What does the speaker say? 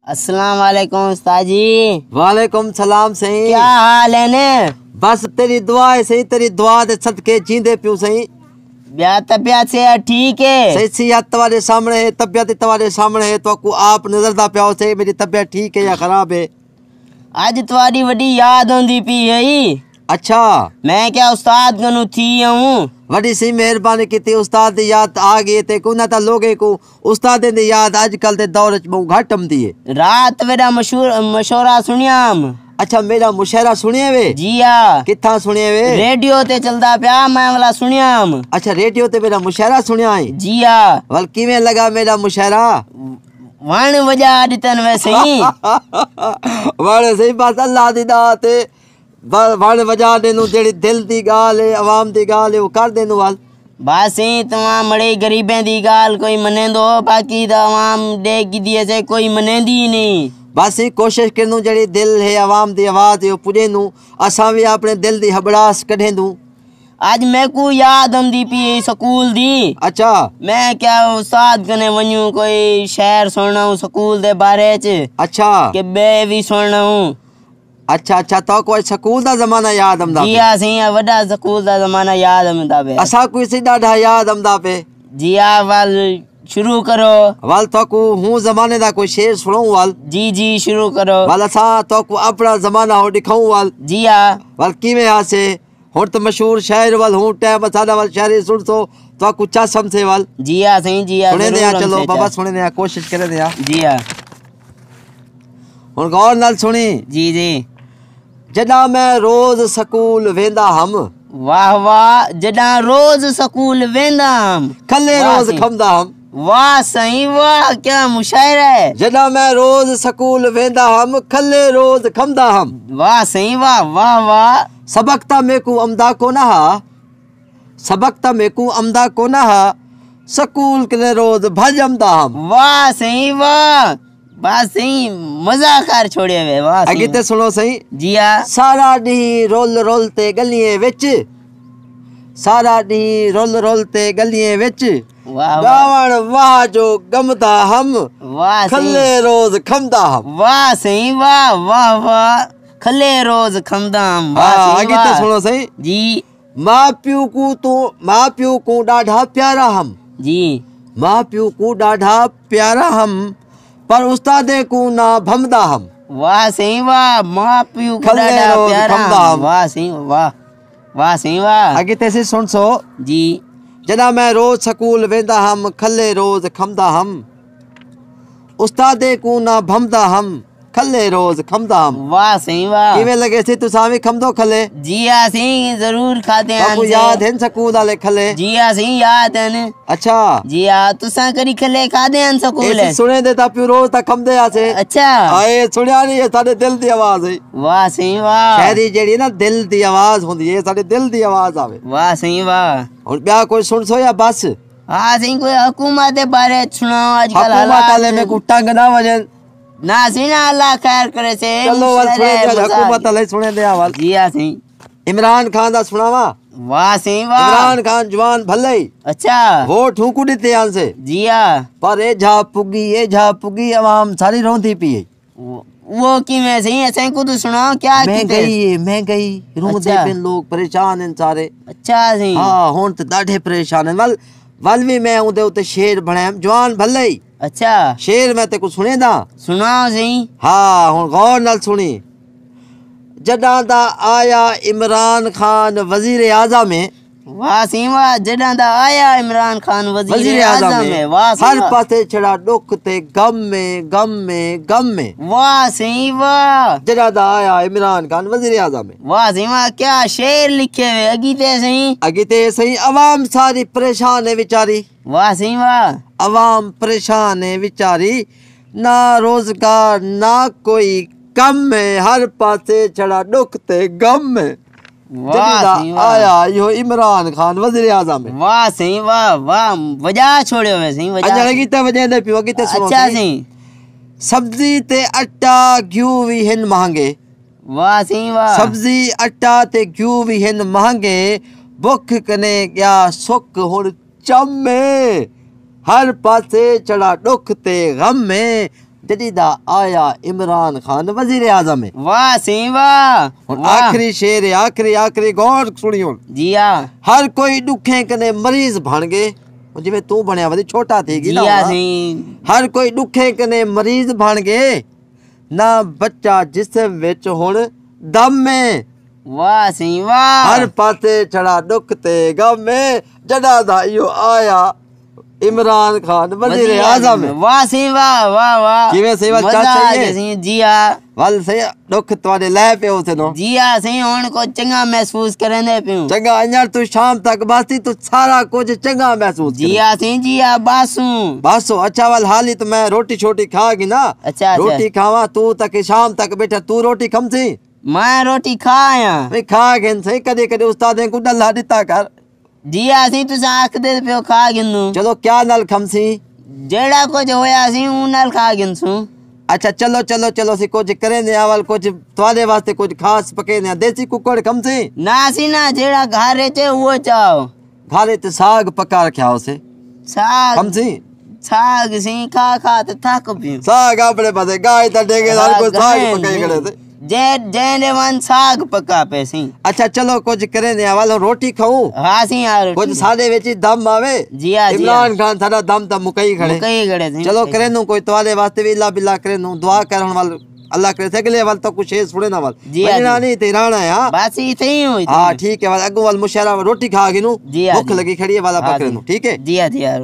अस्सलाम वालेकुम उस्ताद जी। वालेकुम सलाम सही। क्या हाल है ने? बस तेरी दुआ है सही, तेरी दुआ दे सदके जींदे पियो सही। ब्याह तबियत से ठीक है? सही सियात तुम्हारे सामने है, तबियत तुम्हारे सामने है, तो को आप नजर दा पियो सही मेरी तबियत ठीक है या खराब है। आज तुम्हारी वडी याद आंदी पी है। अच्छा मैं क्या उस्ताद कनु थी हूँ। वडी सी मेहरबानी की उस्ताद दी याद आ गई ते कोना ता लोगे को उस्ताद दी याद आजकल दे दौर च बहु घट आंदी है। रात वेरा मशवरा सुनियाम। अच्छा मेरा मुशायरा सुनिए वे? जी हाँ। किथा सुनिए वे? रेडियो ते चलदा पिया मैं वाला सुनियाम। अच्छा रेडियो ते मेरा मुशायरा सुनिया है? जी हाँ। वल किवें लगा मेरा मुशायरा? वण वजा दितन वैसे ही। वण सही बात अल्लाह दी दात है। वण वजा देनु जेड़ी दिल दी गाल है, आवाम दी गाल है वो कर देनु वाल। बस ही तमा मड़े गरीबें दी गाल कोई मने दो, बाकी दा आवाम दे की दिए से कोई मनेंदी ही नहीं। बस ही कोशिश करनू जेड़ी दिल है आवाम दी आवाज है वो पुजेनू, असा भी अपने दिल दी हबड़ास कढेंदू। आज मैं को याद आंदी पी स्कूल दी। अच्छा मैं क्या उस्ताद कने वन्यू कोई शेर सुनना हूँ स्कूल दे बारे च। अच्छा के बे भी सुनना हूँ। अच्छा अच्छा तो कोई स्कूल दा जमाना याद आंदा जी हाँ सही है, वड्डा स्कूल दा जमाना याद आंदा पे। असा कोई सी डाढ़ा याद आंदा पे। जी हाँ वाल शुरू करो। वाल तो को हूँ जमाने दा कोई शेर सुनाऊं वाल? जी जी शुरू करो। वाल असा तो को अपना जमाना हो दिखाऊं वाल? जी हाँ। वाल किवें आसे हुण तो मशहूर शायर वाल हूँ टाइम असादा वाल शायरी सुन तो कुछ चा समझे वाल? जी हाँ सही। जी हाँ सुने दे चलो बाबा सुने दे कोशिश करे दे। जी हाँ हुण गौर नाल सुनी। जी जी। जदा मैं रोज स्कूल वेंदा हम। वाह वाह। जदा रोज स्कूल वेंदा हम, खले रोज खमदा हम। वाह सही वाह, क्या मुशायरा है। जदा मैं रोज स्कूल वेंदा हम, खले रोज खमदा हम। वाह सही वाह वाह वाह। सबक ता मेकू अमदा को ना हा, सबक ता मेकू अमदा को ना हा, स्कूल के रोज भजमदा हम। वाह सही वाह। वाह सही मजा कर छोड़े वे। वाह अगे ते सुनो सही। जी हाँ। सारा डी रोल रोलते गलिए विच, सारा डी रोल रोलते गलिए विच, वाह गावण वाह जो गमदा हम, वाह खले रोज खमदा हम। वाह सही वाह वाह वाह। खले रोज खमदा हम। आगे ते सुनो सही। जी। माँ प्यू को डाढ़ा प्यारा हम, जी। माँ प्यू को डाढ़ा प्यारा हम, पर उस्तादे को ना भमदा हम। वाह सही वाह। माँ प्यू को डाढ़ा प्यारा हम। वाह सही वाह वाह सही वाह। आगे ते से सुन सो। जी। जदा मैं रोज स्कूल वेंदा हम, खले रोज खमदा हम, उस्तादे को ना भमदा हम, खले रोज खमदा हम। वाह सही वाह। किवें लगे सी तुसा भी खमदो खले? जी हाँ सही जरूर खाते हैं। आपको याद है स्कूल वाले खले? जी हाँ सही याद है ने। अच्छा जी हाँ तुसा करी खले खाते हैं स्कूल है। सुने देता प्यू रोज तक खमदे आसे। अच्छा आए सुनिया नहीं है, साडे दिल दी आवाज है। वाह सही वाह। शायरी जेड़ी ना दिल दी आवाज होंदी है, साडे दिल दी आवाज आवे। वाह सही वाह। हुण ब्याह कोई सुन सो या बस? हाँ सही कोई हुकूमत के बारे सुनाओ आजकल हुकूमत वाले में को टंग ना वजन ना सही ना, अल्लाह खैर करे से। चलो वाल सुने दे हुकूमत वाले सुने दे वाल। जी हाँ सही। इमरान खान दा सुनावा? वाह सही वाह। इमरान खान जवान भले ही अच्छा वोट हुकू दिते आन से। जी हाँ। पर ए झा पुगी आवाम सारी रोंदी पी है। वो की मैं सही ऐसे को तो सुनाओ क्या महंगाई रोंदे पे लोग परेशान हैं सारे। अच्छा सही। हाँ हुण ते दाढ़े परेशान हैं। वल भी मैं उदे उते शेर बनाया जवान भले ही। अच्छा शेर मैं ते को सुने दा? सुनाओ सही। हाँ हुण गौर नाल सुनी। जदा दा आया इमरान खान वजीर आज़म में। वाह सही वाह। जदा दा आया इमरान खान वजीर आज़म में। वाह हर पासे छड़ा दुख ते गम में गम में गम में। वाह सही वाह। जदा दा आया इमरान खान वजीर आज़म में। वाह सही वाह। क्या शेर लिखे हुए अगीते सही। अगीते सही। अवाम सारी परेशान है बेचारी। वाह सही वाह। अवाम परेशान है बेचारी, ना रोजगार ना कोई कम में, हर पासे छड़ा दुख ते गम में। आया यो इमरान खान वजीर आज़म में। वाह सही वाह वाह। वजह छोड़े हुए सही वजह। अच्छा गीते वजह दे पियो गीते सुनो। अच्छा सही। सब्जी ते आटा घ्यू भी हिन महंगे। वाह सही वाह। सब्जी आटा ते घ्यू भी हिन महंगे, भुख कने क्या सुख हुण चम में, हर पासे चढ़ा दुख ते गम में, जदीदा आया इमरान खान वजीर आजम है। वाह सी वाह हुण आखिरी शेर है, आखिरी गौर सुनियो। जी हाँ हर कोई दुखे कने मरीज बन गए, जिवें तू बनया वधी छोटा थी जी हाँ सी। हर कोई दुखे कने मरीज बन गए, ना बच्चा जिस्म विच हुण दम है। वाह सी वाह हर पासे छड़ा दुख ते गम में, जड़ा दा इहो आया इमरान खान वजीर आजम है। वाह सी वाह वाह वाह किवें सी वाह मजा चाचा आ ये? गया सी। जी हाँ वल सही दुख तुहाडे लै पियो थे नो। जी हाँ सी हुण को चंगा महसूस करंदे पियो। चंगा अञा तू शाम तक बासी तू सारा कुछ चंगा महसूस जी हाँ सी जी हाँ बासू। बस अच्छा वल हाली तो मैं रोटी छोटी खागी ना। अच्छा रोटी खावा तू तक शाम तक बैठा तू रोटी खमसी। मैं रोटी खाया भाई खा गेन सही कदे कदे उस्ताद को डल्ला दिता कर। जी हाँ सी तुस आखदे पियो खा गिनू। चलो क्या नल खमसी जेड़ा कुछ होया सी ऊ नाल खा गिनसू। अच्छा चलो चलो चलो सी कुछ करे ने आवल कुछ तुम्हारे वास्ते कुछ खास पके ने देसी कुकड़ खमसी ना सी ना जेड़ा घरे चे वो चाओ। घाले ते साग पका रखा उसे साग खमसी साग सी खा खा ते थक पियो। साग अपने पासे गाय त देगे हर को साग पकाई खड़े थे। जे वन साग पका पे सी। अच्छा चलो कुछ करे ने आवल रोटी खाऊं। हाँ सी यार कुछ साडे विच दम आवे। जी हाँ जी इमरान खान साडा दम त मुकई खड़े। कई गड़े सी। चलो करे नु कोई तुम्हारे वास्ते भी इल्ला बिल्ला करे नु दुआ करन वाल अल्लाह करे सगले वाल तो कुछ है सुने ना वाल जी हाँ मजना नहीं तेराना है। हां बस इथे ही हुई। हां ठीक है वाल अगो वाल मुशहरा रोटी खा गिनू जी हाँ भूख लगी खड़ी है वाला हाँ पकड़े जी। नु ठीक है। जी हाँ